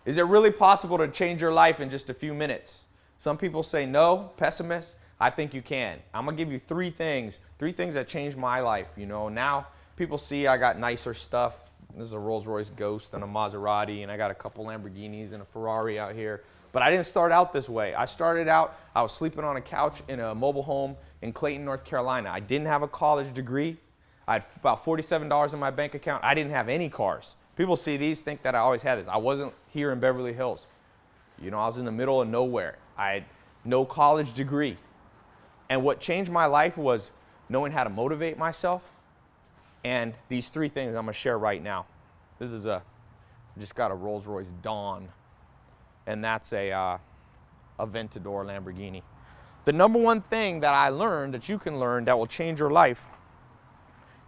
Is it really possible to change your life in just a few minutes? Some people say no, pessimists. I think you can. I'm gonna give you three things that changed my life. You know, now people see I got nicer stuff. This is a Rolls-Royce Ghost and a Maserati, and I got a couple Lamborghinis and a Ferrari out here. But I didn't start out this way. I started out, I was sleeping on a couch in a mobile home in Clayton, North Carolina. I didn't have a college degree. I had about $47 in my bank account. I didn't have any cars. People see these, think that I always had this. I wasn't here in Beverly Hills. You know, I was in the middle of nowhere. I had no college degree. And what changed my life was knowing how to motivate myself. And these three things I'm gonna share right now. This is I just got a Rolls-Royce Dawn, and that's a Aventador Lamborghini. The number one thing that I learned, that you can learn, that will change your life,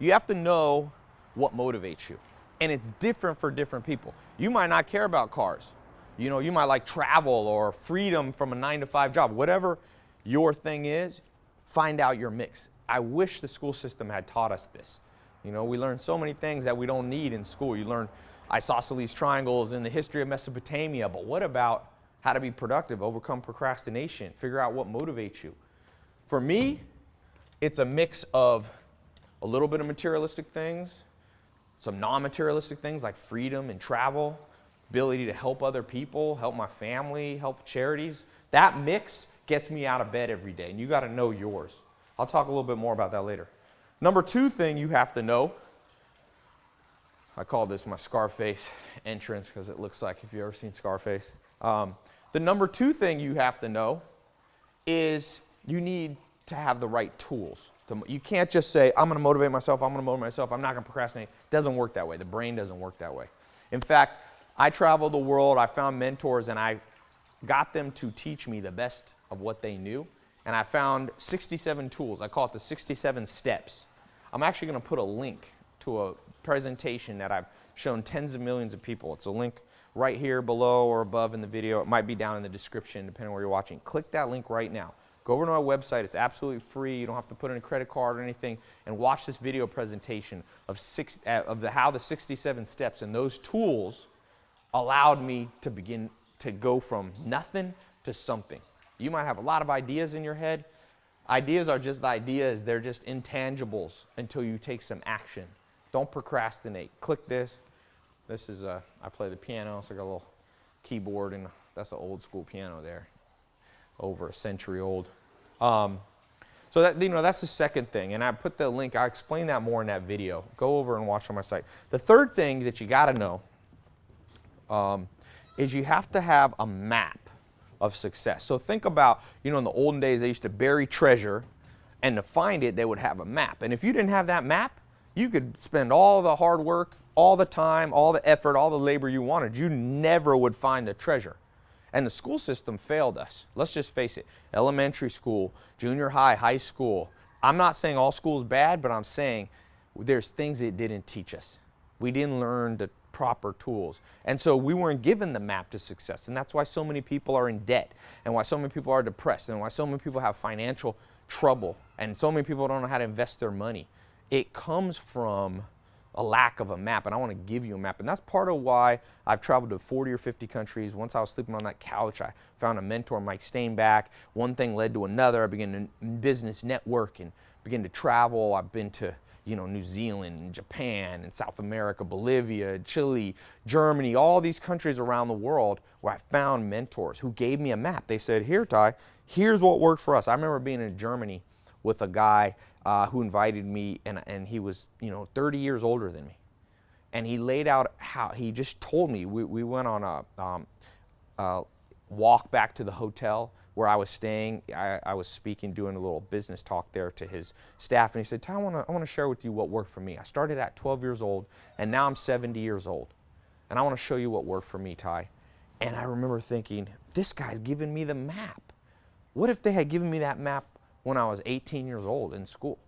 you have to know what motivates you. And it's different for different people. You might not care about cars. You know, you might like travel or freedom from a 9-to-5 job. Whatever your thing is, find out your mix. I wish the school system had taught us this. You know, we learn so many things that we don't need in school. You learn isosceles triangles and the history of Mesopotamia, but what about how to be productive, overcome procrastination, figure out what motivates you? For me, it's a mix of a little bit of materialistic things, some non-materialistic things like freedom and travel, ability to help other people, help my family, help charities. That mix gets me out of bed every day, and you got to know yours. I'll talk a little bit more about that later. Number two thing you have to know, I call this my Scarface entrance because it looks like, if you've ever seen Scarface. The number two thing you have to know is you need to have the right tools. You can't just say, I'm going to motivate myself, I'm not going to procrastinate. It doesn't work that way. The brain doesn't work that way. In fact, I traveled the world, I found mentors, and I got them to teach me the best of what they knew. And I found 67 tools. I call it the 67 steps. I'm actually going to put a link to a presentation that I've shown tens of millions of people. It's a link right here below or above in the video. It might be down in the description, depending on where you're watching. Click that link right now. Go over to my website. It's absolutely free. You don't have to put in a credit card or anything. And watch this video presentation of how the 67 steps and those tools allowed me to begin to go from nothing to something. You might have a lot of ideas in your head. Ideas are just ideas. They're just intangibles until you take some action. Don't procrastinate. Click this. This is I play the piano. It's like a little keyboard, and that's an old school piano there. Over a century old. So that, you know, that's the second thing, and I put the link. I explain that more in that video. Go over and watch on my site. The third thing that you got to know is you have to have a map of success. So think about, you know, in the olden days they used to bury treasure, and to find it they would have a map. And if you didn't have that map, you could spend all the hard work, all the time, all the effort, all the labor you wanted. You never would find the treasure. And the school system failed us. Let's just face it. Elementary school, junior high, high school. I'm not saying all school is bad, but I'm saying there's things it didn't teach us. We didn't learn the proper tools. And so we weren't given the map to success. And that's why so many people are in debt, and why so many people are depressed, and why so many people have financial trouble, and so many people don't know how to invest their money. It comes from a lack of a map, and I want to give you a map. And that's part of why I've traveled to 40 or 50 countries. Once I was sleeping on that couch, I found a mentor, Mike Stainback. One thing led to another. I began to business network and began to travel. I've been to, you know, New Zealand and Japan and South America, Bolivia, Chile, Germany, all these countries around the world where I found mentors who gave me a map. They said, here, Ty, here's what worked for us. I remember being in Germany with a guy who invited me, and he was, you know, 30 years older than me. And he laid out how, he just told me, we went on a walk back to the hotel where I was staying. I was speaking, doing a little business talk there to his staff, and he said, Ty, I want to share with you what worked for me. I started at 12 years old, and now I'm 70 years old. And I want to show you what worked for me, Ty. And I remember thinking, this guy's giving me the map. What if they had given me that map when I was 18 years old in school?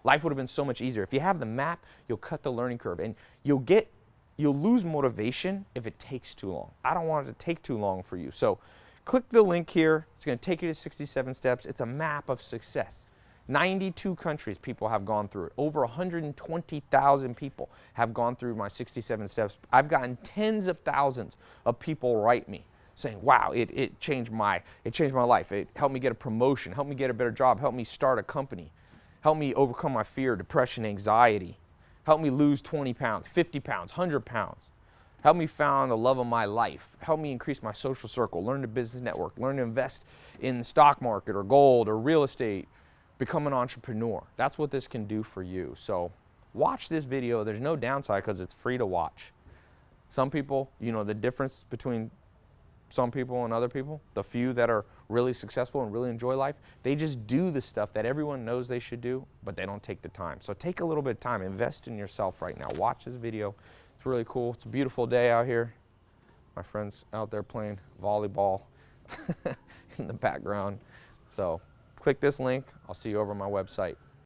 Life would have been so much easier. If you have the map, you'll cut the learning curve, and you'll lose motivation if it takes too long. I don't want it to take too long for you. So click the link here. It's going to take you to 67 steps. It's a map of success. 92 countries people have gone through it. Over 120,000 people have gone through my 67 steps. I've gotten tens of thousands of people write me saying, wow, it changed my life. It helped me get a promotion, helped me get a better job, helped me start a company, helped me overcome my fear, depression, anxiety, helped me lose 20 pounds, 50 pounds, 100 pounds. Help me found the love of my life. Help me increase my social circle, learn the business network, learn to invest in the stock market or gold or real estate, become an entrepreneur. That's what this can do for you. So watch this video. There's no downside because it's free to watch. Some people, you know, the difference between some people and other people, the few that are really successful and really enjoy life, they just do the stuff that everyone knows they should do, but they don't take the time. So take a little bit of time, invest in yourself right now. Watch this video. It's really cool. It's a beautiful day out here. My friends out there playing volleyball in the background. So click this link. I'll see you over on my website.